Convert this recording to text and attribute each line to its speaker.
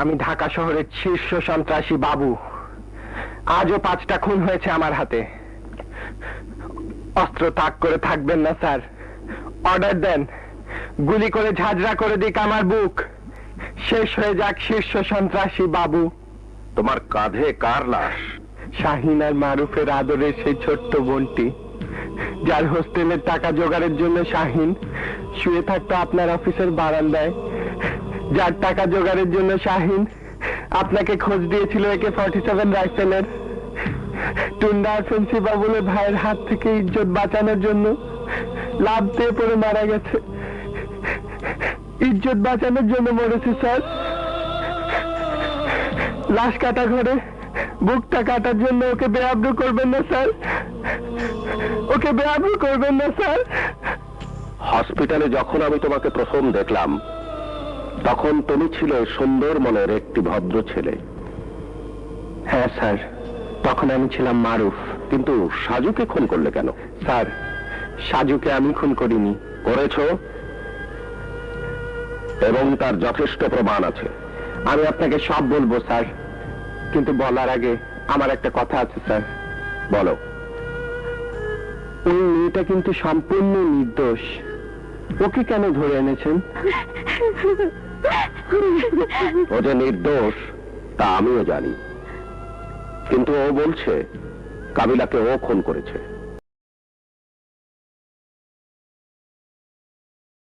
Speaker 1: আমি ঢাকা শহরের শীর্ষ সন্ত্রাসী বাবু। আজও 5টা খুন হয়েছে আমার হাতে। অস্ত্র তাক করে থাকবেন না স্যার, অর্ডার দেন, গুলি করে ঝাঁঝরা করে দিক আমার বুক, শেষ হয়ে যাক শীর্ষ সন্ত্রাসী বাবু।
Speaker 2: তোমার কাঁধে কার লাশ?
Speaker 1: শাহিন আর মারুফের আদরের সেই ছোট্ট বোনটি, যার হোস্টেলের টাকা জোগাড়ের জন্য শাহিন শুয়ে থাকতো আপনার অফিসের বারান্দায়, যার টাকা জোগাড়ের জন্য শাহিন আপনাকে খোঁজ দিয়েছিল AK-47 রাইফেলের। টুন্ডা ফেন্সি বাবুলের ভাইয়ের হাত থেকে ইজ্জত বাঁচানোর জন্য লাভ দিয়ে পড়ে মারা গেছে। ইজ্জত বাঁচানোর জন্য মরেছে স্যার। লাশ কাটা ঘরে বুকটা কাটার জন্য ওকে বেআব্রু করবেন না স্যার, ওকে বেআব্রু করবেন না স্যার।
Speaker 2: হসপিটালে যখন আমি তোমাকে প্রথম দেখলাম, তখন তুমি ছিলে সুন্দর মনের একটি ভদ্র ছেলে।
Speaker 1: হ্যাঁ স্যার, তখন আমি ছিলাম মারুফ।
Speaker 2: কিন্তু সাজুকে খুন করলে কেন?
Speaker 1: স্যার, সাজুকে আমি খুন করিনি।
Speaker 2: করেছো, এবং তার যথেষ্ট প্রমাণ আছে।
Speaker 1: আমি আপনাকে সব বলবো স্যার, কিন্তু বলার আগে আমার একটা কথা আছে স্যার।
Speaker 2: বলো।
Speaker 1: ওই মেয়েটা কিন্তু সম্পূর্ণ নির্দোষ। ওকে কেন ধরে এনেছেন?
Speaker 2: ও যে নির্দোষ তা আমিও জানি, কিন্তু ও বলছে কাবিলাকে ও খুন করেছে।